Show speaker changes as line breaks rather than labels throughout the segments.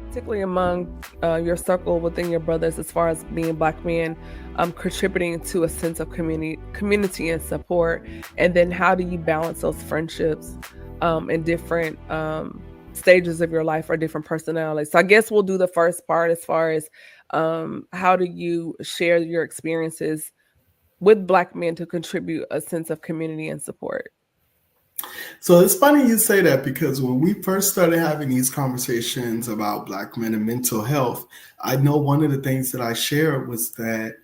particularly among your circle within your brothers, as far as being Black men, contributing to a sense of community and support? And then how do you balance those friendships in different stages of your life or different personalities? So I guess we'll do the first part as far as how do you share your experiences with Black men to contribute a sense of community and support?
So it's funny you say that, because when we first started having these conversations about Black men and mental health, I know one of the things that I shared was that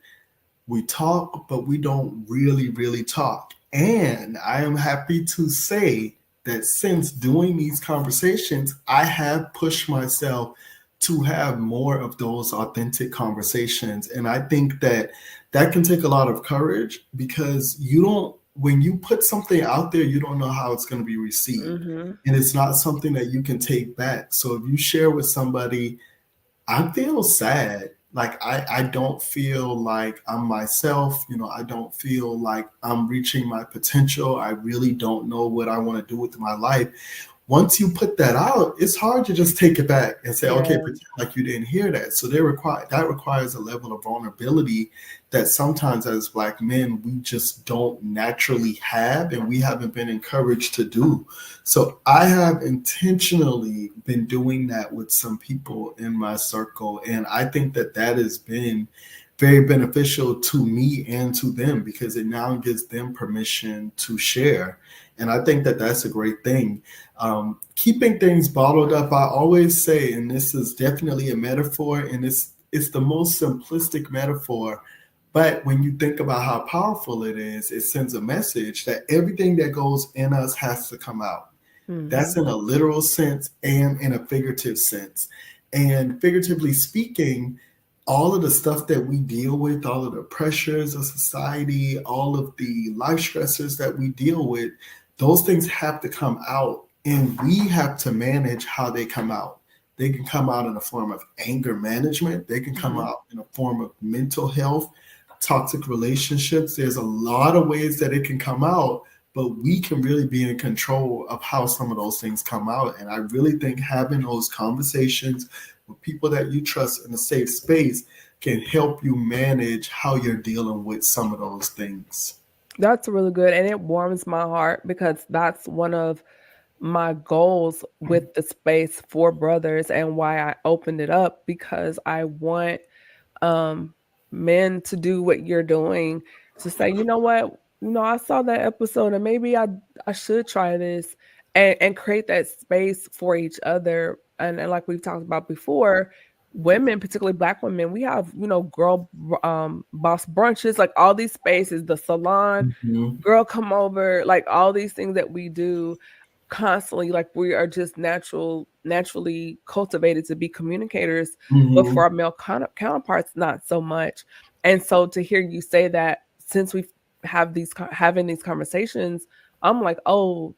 we talk, but we don't really talk. And I am happy to say that since doing these conversations, I have pushed myself to have more of those authentic conversations. And I think that that can take a lot of courage, because when you put something out there, you don't know how it's going to be received.
Mm-hmm.
And it's not something that you can take back. So if you share with somebody, I feel sad. Like I don't feel like I'm myself. I don't feel like I'm reaching my potential. I really don't know what I want to do with my life. Once you put that out, it's hard to just take it back and say, okay, pretend like you didn't hear that. So that requires a level of vulnerability that sometimes as Black men, we just don't naturally have, and we haven't been encouraged to do. So I have intentionally been doing that with some people in my circle. And I think that has been very beneficial to me and to them, because it now gives them permission to share. And I think that that's a great thing. Keeping things bottled up, I always say, and this is definitely a metaphor, and it's the most simplistic metaphor, but when you think about how powerful it is, it sends a message that everything that goes in us has to come out. Mm-hmm. That's in a literal sense and in a figurative sense. And figuratively speaking, all of the stuff that we deal with, all of the pressures of society, all of the life stressors that we deal with, those things have to come out, and we have to manage how they come out. They can come out in a form of anger management. They can come out in a form of mental health, toxic relationships. There's a lot of ways that it can come out, but we can really be in control of how some of those things come out. And I really think having those conversations with people that you trust in a safe space can help you manage how you're dealing with some of those things.
That's really good. And it warms my heart, because that's one of my goals with the space for brothers, and why I opened it up, because I want men to do what you're doing, to say, you know what, I saw that episode and maybe I should try this, and create that space for each other. And like we've talked about before, women, particularly Black women, we have, girl boss brunches, like all these spaces, the salon, girl come over, like all these things that we do constantly. Like we are just naturally cultivated to be communicators, but for our male counterparts, not so much. And so to hear you say that, since we having these conversations, I'm like, oh,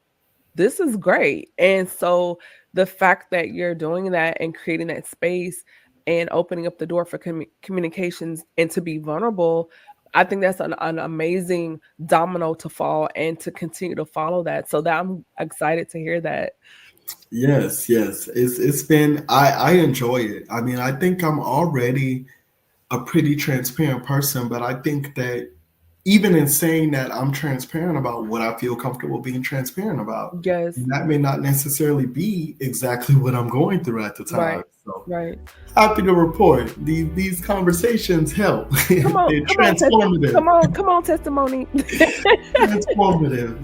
this is great. And so the fact that you're doing that and creating that space and opening up the door for communications and to be vulnerable, I think that's an amazing domino to fall and to continue to follow that. So that I'm excited to hear that.
Yes. It's been, I enjoy it. I mean, I think I'm already a pretty transparent person, but I think that even in saying that, I'm transparent about what I feel comfortable being transparent about.
Yes.
And that may not necessarily be exactly what I'm going through at the time.
Right.
Happy to report these conversations help.
Come on,
They're transformative.
Come on, testimony.
Transformative.